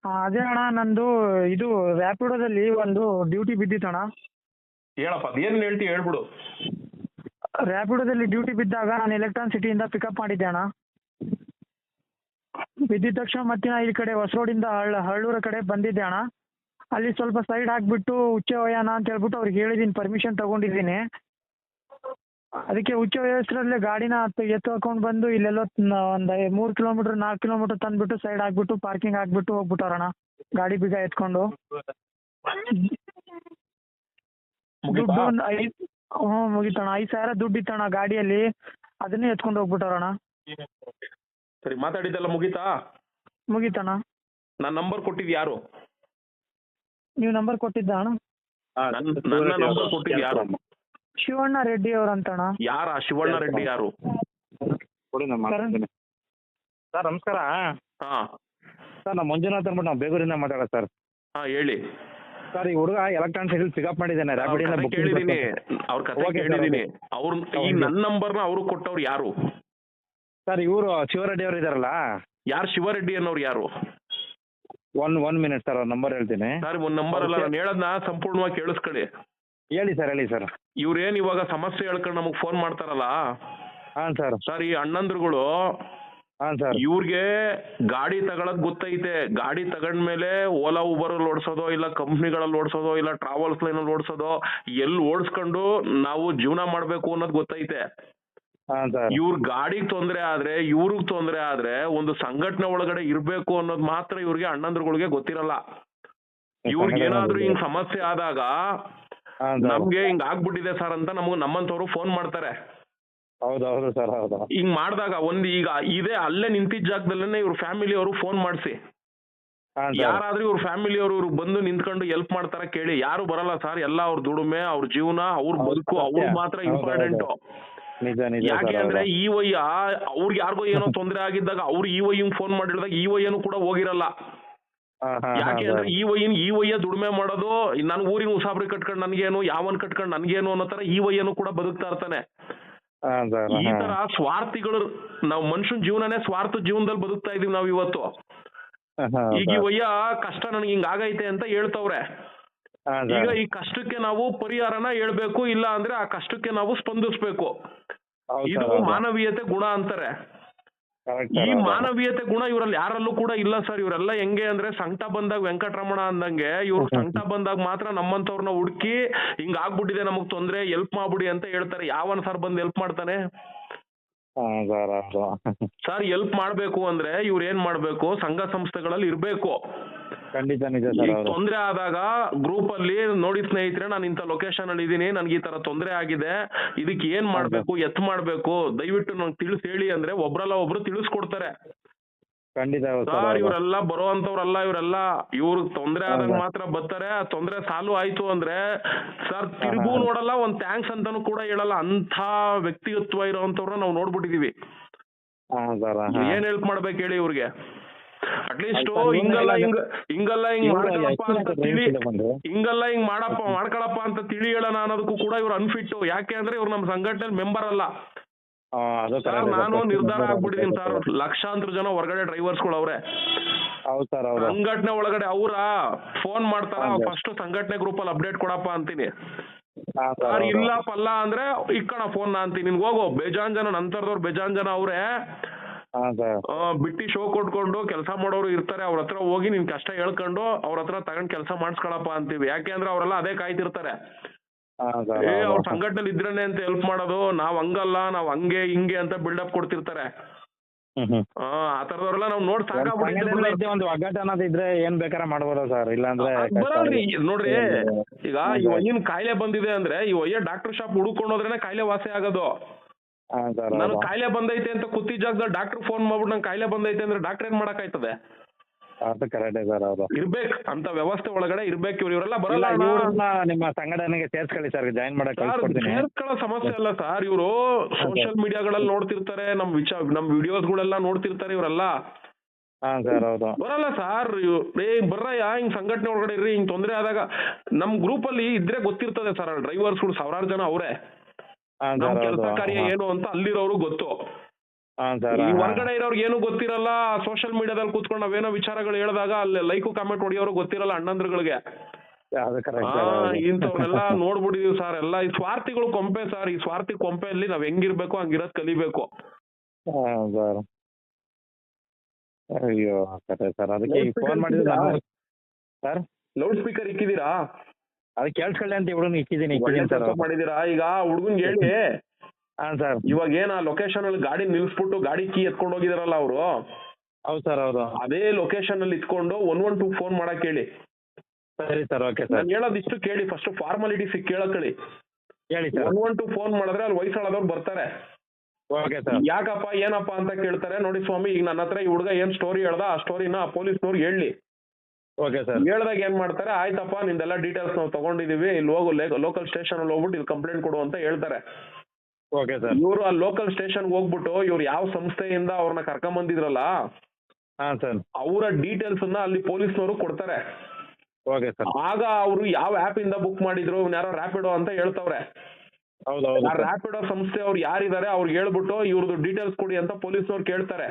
ಅದೇ ಅಣ್ಣ ನಂದು ಇದು ರ್ಯಾಪಿಡೋದಲ್ಲಿ ಒಂದು ಡ್ಯೂಟಿ ಬಿದ್ದಿತ್ತಣ್ಣ. ಹೇಳಪ್ಪ ಅದೇನು ಹೇಳ್ತೀವಿ ಹೇಳ್ಬಿಡು. ರ್ಯಾಪಿಡೋದಲ್ಲಿ ಡ್ಯೂಟಿ ಬಿದ್ದಾಗ ನಾನು ಎಲೆಕ್ಟ್ರಾನ್ ಸಿಟಿಯಿಂದ ಪಿಕಪ್ ಮಾಡಿದ್ದೆ ಅಣ್ಣ. ಬಿದ್ದಿದ ತಕ್ಷಣ ಮತ್ತೆ ನಾ ಈ ಕಡೆ ಹೊಸ ರೋಡಿಂದ ಹಳ್ಳೂರ ಕಡೆ ಬಂದಿದ್ದೆ ಅಣ್ಣ. ಅಲ್ಲಿ ಸ್ವಲ್ಪ ಸೈಡ್ ಹಾಕ್ಬಿಟ್ಟು ಉಚ್ಚ ವಯನ ಅಂತ ಹೇಳ್ಬಿಟ್ಟು ಅವ್ರಿಗೆ ಹೇಳಿದ್ದೀನಿ, ಪರ್ಮಿಷನ್ ತಗೊಂಡಿದ್ದೀನಿ. ಅದಕ್ಕೆ ಉಚ್ಚ ವಯಸ್ಸರಲ್ಲೇ ಗಾಡಿನ ಎತ್ಕೊಂಡು ಬಂದು ಇಲ್ಲೆಲ್ಲೋ ಒಂದು 3 ಕಿಲೋಮೀಟರ್ 4 ಕಿಲೋಮೀಟರ್ ತಂದ್ಬಿಟ್ಟು ಸೈಡ್ ಹಾಕ್ಬಿಟ್ಟು ಪಾರ್ಕಿಂಗ್ ಹಾಕ್ಬಿಟ್ಟು ಹೋಗ್ಬಿಟ್ಟವ್ರಣ್ಣ ಗಾಡಿ ಬೀಗ ಎತ್ಕೊಂಡು. ದುಡ್ಡು ಒಂದು ಮುಗಿತಣ್ಣ. 5,000 ದುಡ್ಡು ಇತ್ತಣ್ಣ ಗಾಡಿಯಲ್ಲಿ, ಅದನ್ನೇ ಎತ್ಕೊಂಡು ಹೋಗ್ಬಿಟ್ಟವ್ರಣ್ಣ. ಸರಿ, ಮಾತಾಡಿದ್ದೆಲ್ಲ ಮುಗೀತಾ? ಮುಗೀತಣ್ಣ. ನನ್ನ ನಂಬರ್ ಕೊಟ್ಟಿದ್ದು ಯಾರು? ನೀವು ನಂಬರ್ ಕೊಟ್ಟಿದ್ದ ಅಣ್ಣ? ನನ್ನ ನಂಬರ್ ಕೊಟ್ಟಿದ್ದು ಯಾರು? ಶಿವಣ್ಣ ರೆಡ್ಡಿ ಅವ್ರಂತಣ್ಣ. ಯಾರ ಶಿವಣ್ಣ ರೆಡ್ಡಿ ಯಾರು? ಸರ್ ನಮಸ್ಕಾರ. ಹಾ ಸರ್ ನಾವು ಮಂಜುನಾಥ್ ಅಂದ್ಬಿಟ್ಟು ನಾವು ಬೇಗೂರಿಂದ ಮಾತಾಡೋದು ಸರ್. ಹಾ ಹೇಳಿ ಸರ್. ಈ ಹುಡುಗ ಎಲೆಕ್ಟ್ರಾನ್ ಸಿಟಿಲಿ ಪಿಕಪ್ ಮಾಡಿದ್ದಾನೆ ರ್ಯಾಪಿಡಿಂದ. ಕೇಳಿದೀನಿ, ಅವ್ರ ಕಥೆ ಕೇಳಿದೀನಿ. ಅವ್ರ ಈ ನನ್ನ ನಂಬರ್ನ ಅವ್ರು ಕೊಟ್ಟವ್ರು ಯಾರು? ಸರ್ ಇವರು ಶಿವರೆಡ್ಡಿ ಅವರು ಇದಾರಲ್ಲ. ಯಾರು ಶಿವರೆಡ್ಡಿ ಅನ್ನೋರು ಯಾರು? ಒನ್ ಮಿನಿಟ್ ಸರ್, ಅವ್ರ ನಂಬರ್ ಹೇಳ್ತೀನಿ. ಸರ್ ಒಂದ್ ನಂಬರ್ ಅಲ್ಲ, ನಾನು ಹೇಳದ್ನ ಸಂಪೂರ್ಣವಾಗಿ ಕೇಳಿಸ್ಕೊಳ್ಳಿ. ಹೇಳಿ ಸರ್, ಹೇಳಿ ಸರ್. ಇವ್ರೇನ್ ಇವಾಗ ಸಮಸ್ಯೆ ಹೇಳ್ಕೊಂಡು ನಮಗ್ ಫೋನ್ ಮಾಡ್ತಾರಲ್ಲ. ಹಾಂ ಸರ್. ಸರ್ ಈ ಅಣ್ಣಂದ್ರುಗಳು, ಹಾಂ ಸರ್, ಇವ್ರಿಗೆ ಗಾಡಿ ತಗೊಳಕ್ ಗೊತ್ತೈತೆ. ಗಾಡಿ ತಗೊಂಡ್ಮೇಲೆ ಓಲಾ ಊಬರ್ ಅಲ್ಲಿ ಓಡಿಸೋದೋ, ಇಲ್ಲ ಕಂಪ್ನಿಗಳಲ್ಲಿ ಓಡಿಸೋದೋ, ಇಲ್ಲ ಟ್ರಾವೆಲ್ಸ್ ಲೈನ್ ಅಲ್ಲಿ ಓಡಿಸೋದೋ, ಎಲ್ಲಿ ಓಡಿಸ್ಕೊಂಡು ನಾವು ಜೀವನ ಮಾಡ್ಬೇಕು ಅನ್ನೋದು ಗೊತ್ತೈತೆ. ಇವ್ರ ಗಾಡಿಗೆ ತೊಂದರೆ ಆದ್ರೆ, ಇವ್ರಿಗೆ ತೊಂದರೆ ಆದ್ರೆ ಒಂದು ಸಂಘಟನೆ ಒಳಗಡೆ ಇರ್ಬೇಕು ಅನ್ನೋದು ಮಾತ್ರ ಇವ್ರಿಗೆ ಅಣ್ಣಂದ್ರುಗಳಿಗೆ ಗೊತ್ತಿರಲ್ಲ. ಇವ್ರಿಗೆ ಏನಾದ್ರೂ ಹಿಂಗ್ ಸಮಸ್ಯೆ ಆದಾಗ ನಮ್ಗೆ ಹಿಂಗ್ ಆಗ್ಬಿಟ್ಟಿದೆ ಸರ್ ಅಂತ ನಮ್ಮಂತವ್ರು ಫೋನ್ ಮಾಡ್ತಾರೆ. ಹೌದೌದು ಸರ್, ಹೌದು. ಹಿಂಗ್ ಮಾಡಿದಾಗ ಈಗ ಇದೇ ಅಲ್ಲೇ ನಿಂತಿದ್ದ ಜಾಗದಲ್ಲೇನೆ ಇವ್ರ ಫ್ಯಾಮಿಲಿ ಅವರು ಫೋನ್ ಮಾಡಿಸಿ, ಯಾರಾದ್ರೂ ಇವ್ರ ಫ್ಯಾಮಿಲಿ ಅವರು ಇವ್ರಿಗೆ ಬಂದು ನಿಂತ್ಕೊಂಡು ಹೆಲ್ಪ್ ಮಾಡ್ತಾರ ಕೇಳಿ. ಯಾರು ಬರಲ್ಲ ಸರ್, ಎಲ್ಲ ಅವ್ರ ದುಡಿಮೆ, ಅವ್ರ ಜೀವನ, ಅವ್ರ ಬದುಕು, ಅವ್ರು ಮಾತ್ರ ಇಂಪಾರ್ಟೆಂಟ್. ಯಾಕೆ ಅಂದ್ರೆ ಈ ವಯ್ಯ ಅವ್ರಿಗೆ ಯಾರಿಗೋ ಏನೋ ತೊಂದರೆ ಆಗಿದ್ದಾಗ ಅವ್ರು ಈ ವಯ್ಯಂಗ್ ಫೋನ್ ಮಾಡಿದಾಗ ಈ ವಯ್ಯನು ಕೂಡ ಹೋಗಿರಲ್ಲ. ಯಾಕೆ ಅಂದ್ರೆ ಈ ವಯ್ಯ ದುಡಿಮೆ ಮಾಡೋದು, ನನ್ ಊರಿನ ಉಸಾಬ್ರಿ ಕಟ್ಕೊಂಡು ನನ್ಗೇನು, ಯಾವನ್ ಕಟ್ಕೊಂಡು ನನ್ಗೇನು ಅನ್ನೋ ತರ ಈ ವಯ್ಯನು ಕೂಡ ಬದುಕ್ತಾ ಇರ್ತಾನೆ. ಈ ತರ ಸ್ವಾರ್ಥಿಗಳು, ನಾವು ಮನುಷ್ಯನ ಜೀವನನೇ ಸ್ವಾರ್ಥ ಜೀವನದಲ್ಲಿ ಬದುಕ್ತಾ ಇದೀವಿ ನಾವು ಇವತ್ತು. ಈಗ ಈ ವಯ್ಯ ಕಷ್ಟ ನನ್ಗೆ ಹಿಂಗ ಆಗೈತೆ ಅಂತ ಹೇಳ್ತವ್ರೆ. ಈಗ ಈ ಕಷ್ಟಕ್ಕೆ ನಾವು ಪರಿಹಾರನ ಹೇಳ್ಬೇಕು, ಇಲ್ಲ ಅಂದ್ರೆ ಆ ಕಷ್ಟಕ್ಕೆ ನಾವು ಸ್ಪಂದಿಸ್ಬೇಕು. ಇದು ಮಾನವೀಯತೆ ಗುಣ ಅಂತಾರೆ. ಈ ಮಾನವೀಯತೆ ಗುಣ ಇವರಲ್ಲಿ ಯಾರಲ್ಲೂ ಕೂಡ ಇಲ್ಲ ಸರ್. ಇವರೆಲ್ಲ ಹೆಂಗೆ ಅಂದ್ರೆ ಸಂಕಟ ಬಂದಾಗ ವೆಂಕಟರಮಣ ಅಂದಂಗೆ, ಇವ್ರು ಸಂಕಟ ಬಂದಾಗ ಮಾತ್ರ ನಮ್ಮಂತವ್ರನ್ನ ಹುಡುಕಿ ಹಿಂಗ ಆಗ್ಬಿಟ್ಟಿದೆ ನಮಗ್ ತೊಂದ್ರೆ, ಹೆಲ್ಪ್ ಮಾಡ್ಬಿಡಿ ಅಂತ ಹೇಳ್ತಾರೆ. ಯಾವನ್ ಸರ್ ಬಂದು ಹೆಲ್ಪ್ ಮಾಡ್ತಾನೆ? ಸರ್ ಹೆಲ್ಪ್ ಮಾಡ್ಬೇಕು ಅಂದ್ರೆ ಇವ್ರು ಏನ್ ಮಾಡ್ಬೇಕು, ಸಂಘ ಸಂಸ್ಥೆಗಳಲ್ಲಿ ಇರ್ಬೇಕು. ತೊಂದ್ರೆ ಆದಾಗ ಗ್ರೂಪ್ ಅಲ್ಲಿ ನೋಡಿ ಸ್ನೇಹಿತರೆ, ನಾನು ಇಂಥ ಲೊಕೇಶನ್ ಅಲ್ಲಿ ಇದೀನಿ, ನನ್ಗೆ ಈ ತರ ತೊಂದರೆ ಆಗಿದೆ, ಇದಕ್ಕೆ ಏನ್ ಮಾಡ್ಬೇಕು, ಎತ್ ಮಾಡ್ಬೇಕು, ದಯವಿಟ್ಟು ನಂಗೆ ತಿಳಿಸ್ ಹೇಳಿ ಅಂದ್ರೆ ಒಬ್ರಲ್ಲ ಒಬ್ರು ತಿಳಿಸ್ಕೊಡ್ತಾರೆ. ಸರ್ ಇವರೆಲ್ಲ ಬರುವಂತವ್ರಲ್ಲ, ಇವ್ರಿಗೆ ತೊಂದ್ರೆ ಆದಾಗ ಮಾತ್ರ ಬರ್ತಾರೆ. ಆ ತೊಂದ್ರೆ ಸಾಲ್ವ್ ಆಯ್ತು ಅಂದ್ರೆ ಸರ್ ತಿರುಗು ನೋಡಲ್ಲ, ಒಂದ್ ಥ್ಯಾಂಕ್ಸ್ ಅಂತಾನು ಕೂಡ ಹೇಳಲ್ಲ. ಅಂತ ವ್ಯಕ್ತಿಗತ್ವ ಇರೋಂತವ್ರನ್ನ ನಾವು ನೋಡ್ಬಿಟ್ಟಿದೀವಿ. ಏನ್ ಹೆಲ್ಪ್ ಮಾಡ್ಬೇಕು ಹೇಳಿ ಇವ್ರಿಗೆ? ಅಟ್ಲೀಸ್ಟ್ ಹಿಂಗಲ್ಲ ಹಿಂಗ್ ಮಾಡ್ಕೊಳಪ್ಪ ಅಂತ ತಿಳಿ, ಹಿಂಗಲ್ಲ ಹಿಂಗ್ ಮಾಡ್ಕೊಳಪ್ಪ ಅಂತ ತಿಳಿ ಹೇಳೋಣ ಅನ್ನೋದಕ್ಕೂ ಕೂಡ ಇವ್ರು ಅನ್ಫಿಟ್. ಯಾಕೆ ಅಂದ್ರೆ ಇವ್ರು ನಮ್ಮ ಸಂಘಟನೆ ಮೆಂಬರ್ ಅಲ್ಲ. ಸರ್ ನಾನು ನಿರ್ಧಾರ ಆಗ್ಬಿಟ್ಟಿದೀನಿ ಸರ್, ಲಕ್ಷಾಂತರ ಜನ ಹೊರಗಡೆ ಡ್ರೈವರ್ಸ್ಗಳು ಅವ್ರೆ, ಸಂಘಟನೆ ಒಳಗಡೆ ಅವ್ರ ಫೋನ್ ಮಾಡ್ತಾರ, ಫಸ್ಟ್ ಸಂಘಟನೆ ಗ್ರೂಪ್ ಅಲ್ಲಿ ಅಪ್ಡೇಟ್ ಕೊಡಪ್ಪ ಅಂತೀನಿ. ಸರ್ ಇಲ್ಲ ಪಲ್ಲ ಅಂದ್ರೆ ಇಕ್ಕಣ ಫೋನ್ ಅಂತೀನಿ, ನಿನ್ಗೆ ಹೋಗೋ ಬೇಜಾನ್ ಜನ ನಂತರದವ್ರು ಬೇಜಾನ್ ಜನ ಅವ್ರೆ ಬಿಟ್ಟಿ ಶೋ ಕೊಟ್ಕೊಂಡು ಕೆಲಸ ಮಾಡೋರು ಇರ್ತಾರೆ. ಅವ್ರ ಹತ್ರ ಹೋಗಿ ನಿನ್ ಕಷ್ಟ ಹೇಳ್ಕೊಂಡು ಅವ್ರ ಹತ್ರ ತಗೊಂಡ್ ಕೆಲಸ ಮಾಡ್ಸ್ಕೊಳಪ್ಪ ಅಂತೀವಿ. ಯಾಕೆ ಅಂದ್ರೆ ಅವರೆಲ್ಲ ಅದೇ ಕಾಯ್ತಿರ್ತಾರೆ. ಅವ್ರ ಸಂಘಟನೆ ಇದ್ರೇನೆ ಅಂತ ಹೆಲ್ಪ್ ಮಾಡೋದು, ನಾವ್ ಹಂಗಲ್ಲ, ನಾವ್ ಹಂಗೆ ಹಿಂಗೆ ಅಂತ ಬಿಲ್ಡಪ್ ಕೊಡ್ತಿರ್ತಾರೆ. ಆ ತರದವ್ರೆಲ್ಲ ನಾವ್ ನೋಡ್ ಸಾಕಾಗ್ಬಿಟ್ಟಿದೆ. ಒಂದು ಒಗ್ಗಟ್ಟು ಅನ್ನೋದಿದ್ರೆ ಏನ್ ಬೇಕಾರ ಮಾಡ್ಬೋದ ಸರ್, ಇಲ್ಲಾಂದ್ರೆ ಬರಲ್ರಿ. ನೋಡ್ರಿ, ಈಗ ಈ ವಯ್ಯನ್ ಕಾಯಿಲೆ ಬಂದಿದೆ ಅಂದ್ರೆ ಈ ವಯ್ಯ ಡಾಕ್ಟರ್ ಶಾಪ್ ಹುಡುಕೊಂಡೋದ್ರೇನೆ ಕಾಯಿಲೆ ವಾಸಿ ಆಗೋದು. ನಾನು ಕಾಯಿಲೆ ಬಂದೈತೆ ಅಂತ ಕೂತಿ ಜಾಗದಲ್ಲಿ ಡಾಕ್ಟರ್ ಫೋನ್ ಮಾಡ್ಬಿಟ್ಟು ನಂಗೆ ಕಾಯಿಲೆ ಬಂದೈತೆ ಅಂದ್ರೆ ಡಾಕ್ಟರ್ ಏನ್ ಮಾಡಕ್ ಆಯ್ತದೆ? ಇರ್ಬೇಕು ಅಂತ ವ್ಯವಸ್ಥೆ ಒಳಗಡೆ ಇರ್ಬೇಕು. ಇವರೆಲ್ಲ ಬರಲ್ಲ. ನಿಮ್ಮ ಸಂಘಟನೆಗೆ ಸೇರ್ಸ್ಕೊಳ್ಳಿ ಸರ್, ಜಾಯಿನ್ ಮಾಡಕ್ ಸೇರ್ಕೊಳ್ಳೋ ಸಮಸ್ಯೆ ಅಲ್ಲ ಸರ್. ಇವರು ಸೋಷಿಯಲ್ ಮೀಡಿಯಾಗಳಲ್ಲಿ ನೋಡ್ತಿರ್ತಾರೆ, ನಮ್ ವಿಡಿಯೋಸ್ಗಳೆಲ್ಲ ನೋಡ್ತಿರ್ತಾರೆ ಇವರೆಲ್ಲ. ಬರಲ್ಲ ಸರ್, ಬರ್ರಯ್ಯ ಹಿಂಗ್ ಸಂಘಟನೆ ಒಳಗಡೆ ಇರ್ರಿ, ಹಿಂಗ್ ತೊಂದ್ರೆ ಆದಾಗ ನಮ್ ಗ್ರೂಪ್ ಅಲ್ಲಿ ಇದ್ರೆ ಗೊತ್ತಿರ್ತದೆ ಸರ್. ಡ್ರೈವರ್ಸ್ಗಳು 1000 ಜನ ಅವ್ರೆ, ನಮ್ ಕೆಲಸ ಕಾರ್ಯ ಏನು ಅಂತ ಅಲ್ಲಿರೋರು ಗೊತ್ತು. ಹಾಂ ಸರ್ ಈ ಹೊರಗಡೆ ಇರೋರ್ಗೆ ಏನು ಗೊತ್ತಿರಲ್ಲ, ಸೋಷಿಯಲ್ ಮೀಡಿಯಾದಲ್ಲಿ ಕೂತ್ಕೊಂಡು ನಾವೇನೋ ವಿಚಾರಗಳು ಹೇಳಿದಾಗ ಅಲ್ಲಿ ಲೈಕು ಕಾಮೆಂಟ್ ಹೊಡಿಯೋರು ಗೊತ್ತಿರಲ್ಲ ಅಣ್ಣಂದ್ರುಗಳಿಗೆ. ಅದು ಕರೆಕ್ಟ್ ಇಂಥವ್ರನ್ನೆಲ್ಲ ನೋಡ್ಬಿಟ್ಟಿದೀವಿ ಸರ್. ಎಲ್ಲ ಈ ಸ್ವಾರ್ಥಿಗಳು ಕೊಂಪೆ ಸರ್. ಈ ಸ್ವಾರ್ಥಿ ಕೊಂಪೆಯಲ್ಲಿ ನಾವ್ ಹೆಂಗಿರ್ಬೇಕು ಹಂಗಿರೋದ್ ಕಲಿಬೇಕು. ಹಾಂ ಸರ್. ಅಯ್ಯೋ ಸರಿ ಸರ್, ಅದಕ್ಕೆ ಈಗ ಫೋನ್ ಮಾಡಿದ್ರೆ ನಾನು ಸರ್ ಲೌಡ್ ಸ್ಪೀಕರ್ ಇಕ್ಕಿದೀರಾ? ಅದಕ್ಕೆ ಕೇಳಿಸ್ಕೊಳ್ಳಿ ಅಂತ ಹುಡುಗನ ಇಕ್ಕಿದ್ದೀನಿ ಸರ್. ಮಾಡಿದೀರಾ? ಈಗ ಹುಡುಗನ್ಗೆ ಹೇಳಿ. ಹಾಂ ಸರ್. ಇವಾಗ ಏನ ಲೊಕೇಶನ್ ಅಲ್ಲಿ ಗಾಡಿ ನಿಲ್ಸ್ಬಿಟ್ಟು ಗಾಡಿ ಕೀ ಎತ್ಕೊಂಡು ಹೋಗಿದಾರಲ್ಲ ಅವರು, ಹೌದು ಸರ್ ಹೌದು. ಅದೇ ಲೊಕೇಶನ್ ಅಲ್ಲಿ ಇಟ್ಕೊಂಡು 112 ಫೋನ್ ಮಾಡಕ್ ಹೇಳಿ. ಸರಿ ಸರ್, ಓಕೆ ಸರ್. ನಾನು ಹೇಳೋದಿಷ್ಟು ಕೇಳಿ, ಫಸ್ಟ್ ಫಾರ್ಮಾಲಿಟೀಸ್ ಕೇಳಕ್ಕಳಿ. ಹೇಳಿ ಸರ್. 112 ಫೋನ್ ಮಾಡಿದ್ರೆ ಅಲ್ಲಿ ವಯಸ್ಸಾಳದವ್ರು ಬರ್ತಾರೆ. Okay sir. ಯಾಕಪ್ಪ ಏನಪ್ಪ ಅಂತ ಕೇಳ್ತಾರೆ. ನೋಡಿ ಸ್ವಾಮಿ, ಈಗ ನನ್ನ ಹತ್ರ ಈ ಹುಡುಗ ಏನ್ ಸ್ಟೋರಿ ಹೇಳ್ದ ಆ ಸ್ಟೋರಿನ ಪೊಲೀಸ್ನವ್ರು ಹೇಳಿ. Okay sir. ಹೇಳ್ದಾಗ ಏನ್ ಮಾಡ್ತಾರೆ, ಆಯ್ತಪ್ಪ ನಿಂದೆಲ್ಲ ಡೀಟೇಲ್ಸ್ ನಾವು ತಗೊಂಡಿದೀವಿ, ಇಲ್ಲಿ ಹೋಗು ಲೋಕಲ್ ಸ್ಟೇಷನ್ ಅಲ್ಲಿ ಹೋಗ್ಬಿಟ್ಟು ಇಲ್ಲಿ ಕಂಪ್ಲೇಂಟ್ ಕೊಡು ಅಂತ ಹೇಳ್ತಾರೆ. Okay sir. ಇವರು ಆ ಲೋಕಲ್ ಸ್ಟೇಷನ್ ಹೋಗ್ಬಿಟ್ಟು ಇವ್ರು ಯಾವ ಸಂಸ್ಥೆಯಿಂದ ಅವ್ರನ್ನ ಕರ್ಕೊಂಡ್ ಬಂದಿದ್ರಲ್ಲ ಹಾಂ ಸರ್. ಅವರ ಡೀಟೇಲ್ಸ್ ಅನ್ನ ಅಲ್ಲಿ ಪೊಲೀಸ್ನವರು ಕೊಡ್ತಾರೆ. Okay sir. ಆಗ ಅವರು ಯಾವ ಆಪ್ ಇಂದ ಬುಕ್ ಮಾಡಿದ್ರು, ಯಾರೋ ರ್ಯಾಪಿಡೋ ಅಂತ ಹೇಳ್ತವ್ರೆ. ಹೌದು ಹೌದು ಆ ರ್ಯಾಪಿಡೋ ಸಂಸ್ಥೆ ಅವ್ರು ಯಾರಿದ್ದಾರೆ ಅವ್ರಿಗೆ ಹೇಳ್ಬಿಟ್ಟು ಇವ್ರದ್ದು ಡೀಟೇಲ್ಸ್ ಕೊಡಿ ಅಂತ ಪೊಲೀಸ್ನವ್ರು ಕೇಳ್ತಾರೆ.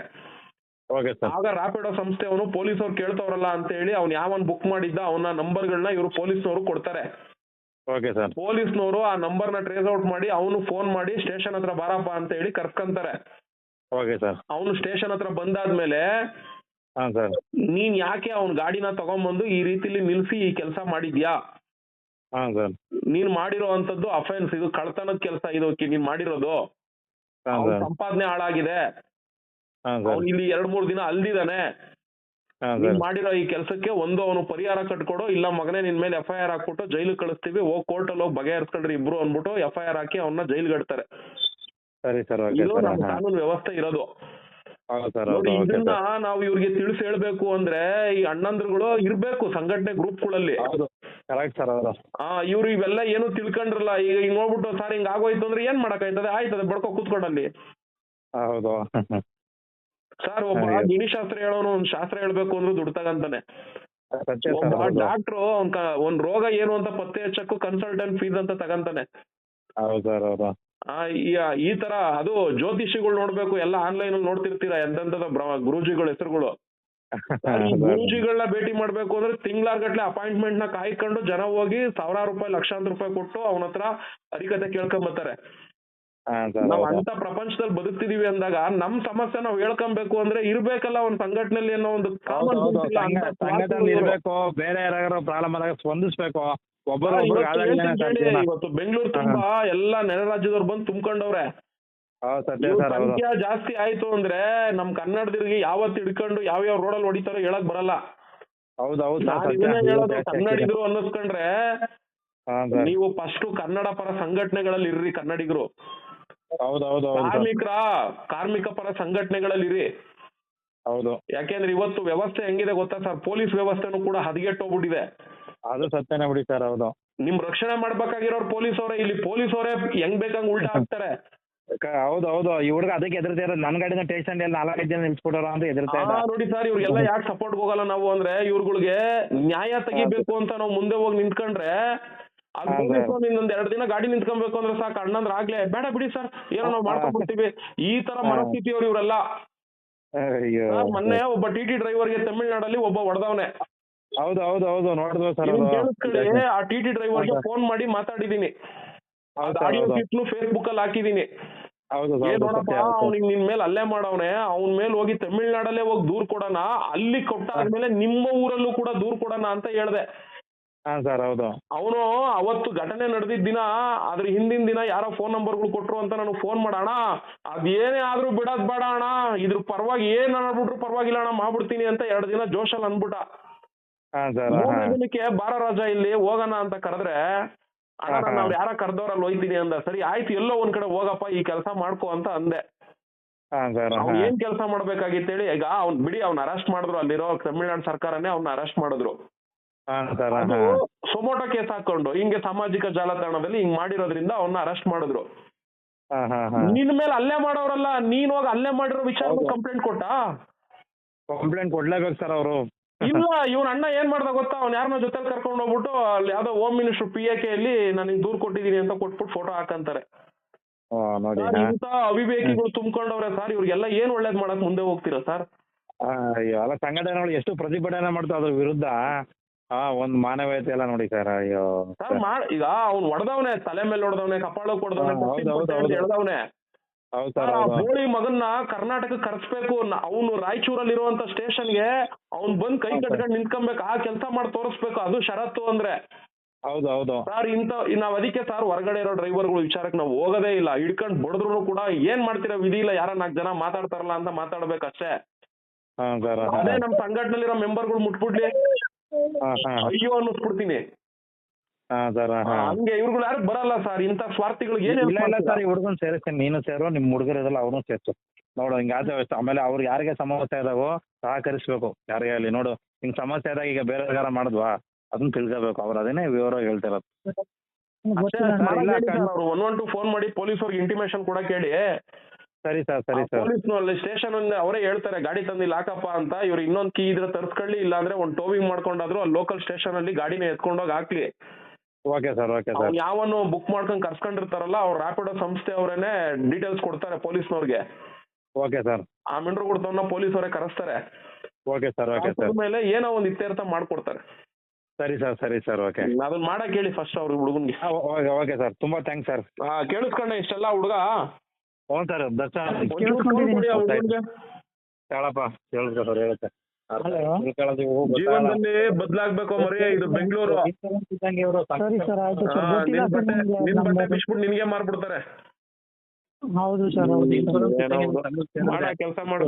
Okay sir. ಆಗ ರ್ಯಾಪಿಡೋ ಸಂಸ್ಥೆಯವನು ಪೊಲೀಸವ್ರು ಕೇಳ್ತವ್ರಲ್ಲ ಅಂತ ಹೇಳಿ ಅವ್ನು ಯಾವನ್ ಬುಕ್ ಮಾಡಿದ್ದ ಅವನ ನಂಬರ್ಗಳನ್ನ ಇವರು ಪೊಲೀಸ್ನವರು ಕೊಡ್ತಾರೆ. Okay sir. ಪೊಲೀಸ್ನವರು ಆ ನಂಬರ್ನ ಟ್ರೇಸ್ ಔಟ್ ಮಾಡಿ ಅವನು ಫೋನ್ ಮಾಡಿ ಸ್ಟೇಷನ್ ಹತ್ರ ಬಾರಪ್ಪ ಅಂತ ಹೇಳಿ ಕರ್ಸ್ಕೊಂತಾರೆ. Okay sir. ಅವನು ಸ್ಟೇಷನ್ ಹತ್ರ ಬಂದಾದ್ಮೇಲೆ ಹಾಂ ಸರ್. ನೀನ್ ಯಾಕೆ ಅವ್ನ ಗಾಡಿನ ತಗೊಂಡ್ಬಂದು ಈ ರೀತಿಲಿ ನಿಲ್ಸಿ ಈ ಕೆಲಸ ಮಾಡಿದ್ಯಾ, ಹಾಂ ಸರ್. ನೀನ್ ಮಾಡಿರೋ ಅಂತದ್ದು ಅಫೆನ್ಸ್, ಇದು ಕಳ್ತನದ ಕೆಲಸ, ಇದು ನೀನ್ ಮಾಡಿರೋದು, ಹಾಂ ಅವ್ನ್ ಸರ್. ಸಂಪಾದನೆ ಹಾಳಾಗಿದೆ, ಹಾಂ ಸರ್. ಅವ್ನು ಇಲ್ಲಿ 2-3 ದಿನ ಅಲ್ದಿದಾನೆ, ಹಾಂ ನೀನ್ ಸರ್. ಮಾಡಿರೋ ಈ ಕೆಲಸಕ್ಕೆ ಅವನು ಪರಿಹಾರ ಕಟ್ಕೊಡು, ಇಲ್ಲ ಮಗನೇ ನಿನ್ ಮೇಲೆ FIR ಹಾಕ್ಬಿಟ್ಟು ಜೈಲಿಗೆ ಕಳಿಸ್ತೀವಿ, ಹೋಗಿ ಕೋರ್ಟಲ್ಲಿ ಹೋಗಿ ಬಗೆಹರಿಸ್ಕೊಂಡ್ರಿ ಇಬ್ರು ಅಂದ್ಬಿಟ್ಟು FIR ಹಾಕಿ ಅವನ್ನ ಜೈಲ್ಗೆ ಇಡ್ತಾರೆ. ಸರಿ ಸರ್, ಓಕೆ ಇದು ಸರ್. ನಮ್ಮ ಕಾನೂನು ವ್ಯವಸ್ಥೆ ಇರೋದು. ಹೌದು ಸರ್ ನೋಡಿ, ಹೌದು. ಓಕೆ ಇದನ್ನ ಸರ್. ನಾವು ಇವ್ರಿಗೆ ತಿಳಿಸಿ ಹೇಳ್ಬೇಕು ಅಂದ್ರೆ ಈ ಅಣ್ಣಂದ್ರುಗಳು ಇರ್ಬೇಕು ಸಂಘಟನೆ ಗ್ರೂಪ್ಗಳಲ್ಲಿ. ಹೌದು ಕರೆಕ್ಟ್ ಸರ್ ಹೌದು. ಇವ್ರು ಇವೆಲ್ಲ ಏನು ತಿಳ್ಕೊಂಡ್ರಲ್ಲ. ಈಗ ಹಿಂಗ್ ನೋಡ್ಬಿಟ್ಟು ಸರ್ ಹಿಂಗ್ ಆಗೋಯ್ತು ಅಂದ್ರೆ ಏನ್ ಮಾಡಕ್ಕಾಯ್ತದೆ, ಆಯ್ತದೆ ಬಡ್ಕೋ ಕೂತ್ಕೊಂಡಲ್ಲಿ. ಹೌದು. ಸರ್ ಒಬ್ಬ ಗಿಣಿಶಾಸ್ತ್ರ ಹೇಳೋನು ಒಂದ್ ಶಾಸ್ತ್ರ ಹೇಳ್ಬೇಕು ಅಂದ್ರೆ ದುಡ್ಡು ತಗಂತಾನೆ. ಸತ್ಯ ಸರ್ ಒಬ್ಬ ಹೌದು. ಡಾಕ್ಟ್ರು ಒಂದ್ ರೋಗ ಏನು ಅಂತ ಪತ್ತೆ ಹಚ್ಚಕ್ಕೂ ಕನ್ಸಲ್ಟೆಂಟ್ ಫೀಸ್ ಅಂತ ತಗಂತಾನೆ. ಹೌದು ಸರ್ ಹೌದು. ಈ ತರ ಅದು ಜ್ಯೋತಿಷಿಗಳು ನೋಡ್ಬೇಕು, ಎಲ್ಲ ಆನ್ಲೈನ್ ಅಲ್ಲಿ ನೋಡ್ತಿರ್ತೀರಾ ಎಂತೆಂತದ ಗುರೂಜಿಗಳ ಹೆಸರುಗಳು. ಈ ಗುರೂಜಿಗಳನ್ನ ಭೇಟಿ ಮಾಡ್ಬೇಕು ಅಂದ್ರೆ ತಿಂಗ್ಳಾರ್ಗಟ್ಲೆ ಅಪಾಯಿಂಟ್ಮೆಂಟ್ ನ ಕಾಯ್ಕೊಂಡು ಜನ ಹೋಗಿ ಸಾವಿರಾರು ರೂಪಾಯಿ ಲಕ್ಷಾಂತರ ರೂಪಾಯಿ ಕೊಟ್ಟು ಅವನ ಹತ್ರ ಹರಿಕತೆ ಕೇಳ್ಕೊಂಬತ್ತಾರೆ. ನಾವ್ ಅಂತ ಪ್ರಪಂಚದಲ್ಲಿ ಬದುಕ್ತಿದೀವಿ ಅಂದಾಗ ನಮ್ ಸಮಸ್ಯೆ ನಾವ್ ಹೇಳ್ಕೊಬೇಕು ಅಂದ್ರೆ ಇರ್ಬೇಕಲ್ಲ ಒಂದ್ ಸಂಘಟನೆಯಲ್ಲಿ ಅನ್ನೋ ಒಂದು ಕಾಮನ್ ಸಂಘಟನೆ ಇರ್ಬೇಕು. ಬೇರೆ ಯಾರಾದ್ರೂ ಪ್ರಾಬ್ಲಮ್ ಆದಾಗ ಸ್ಪಂದಿಸ್ಬೇಕು. ಇವತ್ತು ಬೆಂಗಳೂರು ತುಂಬಾ ಎಲ್ಲ ನೆರೆ ರಾಜ್ಯದವ್ರು ಬಂದು ತುಂಬ್ಕೊಂಡವ್ರೆ. ಸಂಖ್ಯೆ ಜಾಸ್ತಿ ಆಯ್ತು ಅಂದ್ರೆ ನಮ್ ಕನ್ನಡದಿರ್ಗೆ ಯಾವತ್ತು ಹಿಡ್ಕೊಂಡು ಯಾವ ರೋಡಲ್ಲಿ ಹೊಡಿತಾರೋ ಹೇಳಕ್ ಬರಲ್ಲ. ಹೇಳೋದು ಕನ್ನಡಿಗರು ಅನ್ನಿಸ್ಕೊಂಡ್ರೆ ನೀವು ಫಸ್ಟ್ ಕನ್ನಡ ಪರ ಸಂಘಟನೆಗಳಲ್ಲಿ ಇರ್ರಿ. ಕನ್ನಡಿಗರು ಕಾರ್ಮಿಕ ಪರ ಸಂಘಟನೆಗಳಲ್ಲಿ ಇರಿ. ಹೌದು. ಯಾಕೆಂದ್ರೆ ಇವತ್ತು ವ್ಯವಸ್ಥೆ ಹೆಂಗಿದೆ ಗೊತ್ತಾ ಸರ್, ಪೊಲೀಸ್ ವ್ಯವಸ್ಥೆನೂ ಕೂಡ ಹದಗೆಟ್ಟೋಗ್ಬಿಟ್ಟಿದೆ. ಅದು ಸತ್ಯನೇ ಬಿಡಿ ಸರ್. ಹೌದು. ನಿಮ್ ರಕ್ಷಣೆ ಮಾಡ್ಬೇಕಾಗಿರೋರು ಪೊಲೀಸ್ ಅವರೇ, ಇಲ್ಲಿ ಪೊಲೀಸ್ ಅವರೇ ಹೆಂಗ್ ಬೇಕಂಗ್ ಉಲ್ಟಾ ಹಾಕ್ತಾರೆ. ಹೌದು ಹೌದು. ಈ ಹುಡುಗ ಅದಕ್ಕೆ ಎದುರ್ತಾ ಇರೋದು. ನನ್ ಗಾಡಿನ ಸ್ಟೇಷನ್ 4-5 ಜನ ನಿಲ್ಸ್ಬಿಡೋರ ಅಂತ ಎದುರ್ತಾ ಇದ್ದಾರೆ. ನೋಡಿ ಸರ್, ಇವ್ರಿಗೆಲ್ಲ ಯಾಕೆ ಸಪೋರ್ಟ್ ಹೋಗಲ್ಲ ನಾವು ಅಂದ್ರೆ ಇವ್ರುಗಳಿಗೆ ನ್ಯಾಯ ತೆಗಿಬೇಕು ಅಂತ ನಾವು ಮುಂದೆ ಹೋಗಿ ನಿಂತ್ಕೊಂಡ್ರೆ ಇನ್ನೊಂದ್ 2 ದಿನ ಗಾಡಿ ನಿಂತ್ಕೊಬೇಕು ಅಂದ್ರೆ ಸಾಕು, ಅಣ್ಣಂದ್ರ ಆಗ್ಲೇ ಬೇಡ ಬಿಡಿ ಸರ್ ಏನೋ ನಾವು ಮಾಡ್ಕೊಂಡ್ಬಿಡ್ತೀವಿ. ಈ ತರ ಮನಸ್ಥಿತಿಯವ್ರು ಇವರೆಲ್ಲ. ಮೊನ್ನೆ ಒಬ್ಬ TT ಡ್ರೈವರ್ಗೆ ತಮಿಳ್ನಾಡಲ್ಲಿ ಒಬ್ಬ ಹೊಡೆದವನೆ. ಹೌದು ಹೌದು ಹೌದು. ನೋಡಿದ್ವಿ ಸರ್. ಆ TT ಡ್ರೈವರ್ಗೆ ಫೋನ್ ಮಾಡಿ ಮಾತಾಡಿದೀನಿ. ಆಡಿಯೋ ಕ್ಲಿಪ್ನು ಫೇಸ್ಬುಕ್ ಅಲ್ಲಿ ಹಾಕಿದೀನಿ. ನೋಡಪ್ಪ ಅವ್ನಿಗೆ ನಿನ್ ಮೇಲೆ ಅಲ್ಲೇ ಮಾಡವನೆ, ಅವನ ಮೇಲೆ ಹೋಗಿ ತಮಿಳ್ನಾಡಲ್ಲೇ ಹೋಗಿ ದೂರ್ ಕೊಡೋಣ, ಅಲ್ಲಿ ಕೊಟ್ಟಾದ್ಮೇಲೆ ನಿಮ್ಮ ಊರಲ್ಲೂ ಕೂಡ ದೂರ್ ಕೊಡೋಣ ಅಂತ ಹೇಳ್ದೆ. ಹೌದು. ಅವನು ಅವತ್ತು ಘಟನೆ ನಡೆದಿದ್ದ ದಿನ ಅದ್ರ ಹಿಂದಿನ ದಿನ ಯಾರೋ ಫೋನ್ ನಂಬರ್ಗಳು ಕೊಟ್ರು ಅಂತ ನನಗೆ ಫೋನ್ ಮಾಡೋಣ, ಅದೇನೇ ಆದ್ರೂ ಬಿಡೋದ್ ಬೇಡ ಅಣ್ಣ, ಇದ್ರ ಪರವಾಗಿ ಏನ್ ಅನ್ಬಿಟ್ರು ಪರವಾಗಿಲ್ಲ ಅಣ್ಣ ಮಾಡ್ಬಿಡ್ತೀನಿ ಅಂತ 2 ದಿನ ಜೋಶಲ್ಲಿ ಅನ್ಬಿಟ್ಟ. 3ನೇ ದಿನಕ್ಕೆ ಬಾರ ರಾಜ ಇಲ್ಲಿ ಹೋಗೋಣ ಅಂತ ಕರೆದ್ರೆ ಅಣ್ಣ ನಾವ್ ಯಾರ ಕರ್ದವ್ರಲ್ಲಿ ಹೋಯ್ತೀನಿ ಅಂದ. ಸರಿ ಆಯ್ತು, ಎಲ್ಲೋ ಒಂದ್ ಕಡೆ ಹೋಗಪ್ಪ ಈ ಕೆಲಸ ಮಾಡ್ಕೊ ಅಂತ ಅಂದೆ. ಅವ್ನು ಏನ್ ಕೆಲಸ ಮಾಡ್ಬೇಕಾಗಿತ್ತೇಳಿ, ಈಗ ಅವ್ನ್ ಬಿಡಿ ಅವ್ನ ಅರೆಸ್ಟ್ ಮಾಡಿದ್ರು, ಅಲ್ಲಿರೋ ತಮಿಳ್ನಾಡು ಸರ್ಕಾರನೇ ಅವ್ನ ಅರೆಸ್ಟ್ ಮಾಡಿದ್ರು. ಸೊಮೋಟೋ ಕೇಸ್ ಹಾಕೊಂಡು ಹಿಂಗೆ ಸಾಮಾಜಿಕ ಜಾಲತಾಣದಲ್ಲಿ ಹಿಂಗ್ ಮಾಡಿರೋದ್ರಿಂದ ಅವನ್ನ ಅರೆಸ್ಟ್ ಮಾಡಿದ್ರು. ನಿನ್ ಮೇಲೆ ಅಲ್ಲೇ ಮಾಡೋರಲ್ಲ, ನೀನ್ ಹೋಗಿ ಅಲ್ಲೇ ಮಾಡಿರೋ ವಿಚಾರ ಕಂಪ್ಲೇಂಟ್ ಕಂಪ್ಲೇಂಟ್ ಕೊಡ್ಲೇಬೇಕು ಸರ್ ಅವರು. ಇಲ್ಲ, ಇವ್ನ ಅಣ್ಣ ಏನ್ ಮಾಡ್ದ ಗೊತ್ತಾ, ಅವ್ನ ಯಾರನ್ನ ಜೊತೆ ಕರ್ಕೊಂಡು ಹೋಗ್ಬಿಟ್ಟು ಅಲ್ಲಿ ಯಾವ್ದೋ ಹೋಮ್ ಮಿನಿಸ್ಟರ್ PAK ಅಲ್ಲಿ ನನಗೆ ದೂರ್ ಕೊಟ್ಟಿದೀನಿ ಅಂತ ಕೊಟ್ಬಿಟ್ಟು ಫೋಟೋ ಹಾಕಂತಾರೆ. ಓ ನೋಡಿ ಸರ್ ಇಂಥ ಅವಿವೇಕಿಗಳು ತುಂಬ್ಕೊಂಡವ್ರೆ ಸರ್, ಇವ್ರಿಗೆಲ್ಲ ಏನ್ ಒಳ್ಳೇದ್ ಮಾಡಕ್ ಮುಂದೆ ಹೋಗ್ತೀರಾ ಸರ್? ಅಯ್ಯೋ ಅಲ್ಲ, ಸಂಘಟನೆಗಳು ಎಷ್ಟು ಪ್ರತಿಭಟನೆ ಮಾಡ್ತಾವ ಅದ್ರ ವಿರುದ್ಧ. ಒಂದು ಮಾನವೀಯತೆ ಎಲ್ಲ ನೋಡಿ ಸರ್. ಅಯ್ಯೋ ಸರ್ ಈಗ ಅವ್ನು ಹೊಡೆದವನೆ, ತಲೆ ಮೇಲೆ ಹೊಡೆದವನೆ, ಕಪಾಳಕ್ಕೆ ಹೊಡೆದವನೆ, ಎಳ್ದವನೆ. ಹೌದು ಸರ್, ಆ ಹೌದು. ಬೋಳಿ ಮಗನ್ನ ಕರ್ನಾಟಕಕ್ಕೆ ಕರ್ಸ್ಬೇಕು. ಅವನು ರಾಯಚೂರಲ್ಲಿ ಇರುವಂತ ಸ್ಟೇಷನ್ಗೆ ಅವ್ನು ಬಂದ್ ಕೈ ಕಟ್ಕೊಂಡು ನಿಂತ್ಕೊಬೇಕು, ಆ ಕೆಲಸ ಮಾಡಿ ತೋರಿಸ್ಬೇಕು, ಅದು ಷರತ್ತು ಅಂದ್ರೆ. ಹೌದು ಹೌದು ಸರ್ ನಾವ್ ಅದಕ್ಕೆ ಸರ್ ಹೊರಗಡೆ ಇರೋ ಡ್ರೈವರ್ಗಳು ವಿಚಾರಕ್ಕೆ ನಾವು ಹೋಗೋದೇ ಇಲ್ಲ. ಹಿಡ್ಕೊಂಡು ಬಡದ್ರು ಕೂಡ ಏನ್ ಮಾಡ್ತೀರಾ, ವಿಧಿ ಇಲ್ಲ, ಯಾರ 4 ಜನ ಮಾತಾಡ್ತಾರಲ್ಲ ಅಂತ ಮಾತಾಡ್ಬೇಕಷ್ಟೇ. ಸರ್ ಅದೇ ನಮ್ ಸಂಘಟನೆಲಿರೋ ಮೆಂಬರ್ಗಳು ಮುಟ್ಬಿಡ್ಲಿ, ಅಯ್ಯೋ ಅನ್ನಿಸ್ಬಿಡ್ತೀನಿ. ಸರ್ ಹಂಗೆ ಇವ್ರುಗಳು ಯಾರು ಬರಲ್ಲ ಸರ್, ಇಂಥ ಸ್ವಾರ್ಥಿಗಳಿಗೆ ಏನ್ ಇಲ್ಲ ಸರ್, ಈ ಹುಡುಗನ್ ಸೇರಿಸ್ತೀನಿ, ನೀನು ಸೇರೋ, ನಿಮ್ ಹುಡುಗರಿರಲ್ಲ ಅವ್ರನ್ನೂ ಸೇರ್ಸು. ನೋಡು ಹಿಂಗಾದ ಆಮೇಲೆ ಅವ್ರಿಗೆ ಯಾರಿಗೆ ಸಮಸ್ಯೆ ಇದಾವೋ ಸಹಕರಿಸ್ಬೇಕು. ಯಾರಿಗೆ ಆಗಲಿ ನೋಡು, ಹಿಂಗ್ ಸಮಸ್ಯೆ ಆದಾಗ ಈಗ ಬೇರೆ ಮಾಡ್ದ್ವಾ ಅದನ್ನ ತಿಳ್ಕೋಬೇಕು. ಅವ್ರು ಅದನ್ನೇ ವಿವರವಾಗಿ ಹೇಳ್ತಿರೋದು. 112 ಫೋನ್ ಮಾಡಿ ಪೊಲೀಸವ್ರಿಗೆ ಇಂಟಿಮೇಷನ್ ಕೂಡ ಕೇಳಿ. ಸರಿ ಸರ್, ಸರಿ ಸರ್. ಪೊಲೀಸ್ನಲ್ಲಿ ಸ್ಟೇಷನ್ ಅವರೇ ಹೇಳ್ತಾರೆ ಗಾಡಿ ತಂದಿಲ್ಲ ಹಾಕಪ್ಪ ಅಂತ. ಇವ್ರು ಇನ್ನೊಂದ್ ಕೀ ಇದ್ರೆ ತರ್ಸ್ಕೊಳ್ಳಿ, ಇಲ್ಲ ಅಂದ್ರೆ ಒಂದು ಟೋವಿಂಗ್ ಮಾಡ್ಕೊಂಡಾದ್ರು ಅಲ್ಲಿ ಲೋಕಲ್ ಸ್ಟೇಷನ್ ಅಲ್ಲಿ ಗಾಡಿನ ಎತ್ಕೊಂಡೋಗಿ ಹಾಕ್ಲಿ. Okay sir, okay sir. ಯಾವನು ಬುಕ್ ಮಾಡ್ಕೊಂಡು ಕರ್ಸ್ಕೊಂಡಿರ್ತಾರಲ್ಲ ಅವ್ರು ರ್ಯಾಪಿಡೋ ಸಂಸ್ಥೆ ಅವರೇನೆ ಡೀಟೇಲ್ಸ್ ಕೊಡ್ತಾರೆ ಪೊಲೀಸ್ನವ್ರಿಗೆ. Okay sir. ಆ ಮಿಂಡ್ರು ಕೊಡ್ತವನ್ನ ಪೊಲೀಸ್ ಅವರೇ ಕರೆಸ್ತಾರೆ. Okay sir, okay sir. ಮೇಲೆ ಏನೋ ಒಂದು ಇತ್ಯರ್ಥ ಮಾಡ್ಕೊಡ್ತಾರೆ. ಸರಿ ಸರ್, ಸರಿ ಸರ್, ಓಕೆ. ಅದನ್ನ ಮಾಡಕ್ ಹೇಳಿ ಫಸ್ಟ್ ಅವ್ರ ಹುಡುಗನ್ಗೆ. ಓಕೆ ಸರ್, ತುಂಬಾ ಥ್ಯಾಂಕ್ಸ್ ಸರ್. ಕೇಳಿಸ್ಕೊಂಡೆ ಇಷ್ಟೆಲ್ಲ ಹುಡುಗ. ಹ್ಞೂ ಸರ್, ದರ್ಶನ ಹೇಳಪ್ಪ, ಹೇಳುತ್ತೆ ಸರ್, ಹೇಳುತ್ತೆ. ಜೀವನದಲ್ಲಿ ಬದಲಾಗ್ಬೇಕು ಮರಿ, ಇದು ಬೆಂಗಳೂರು. ಸರಿ ಸರ್, ಆಯ್ತು ಸರ್. ಗೊತ್ತಿಲ್ಲ ಸರ್ ನಿಮ್ಗೆ ನಿನ್ ಬಟ್ಟೆ ನಮ್ಮ- ಬಿಚ್ಬಿಟ್ಟು ನಿನ್ಗೆ ಮಾರ್ಬಿಡ್ತಾರೆ. ಹೌದು ಸರ್, ಹೌದು ಸರ್. ಮಾಡೋ ಕೆಲಸ ಮಾಡು.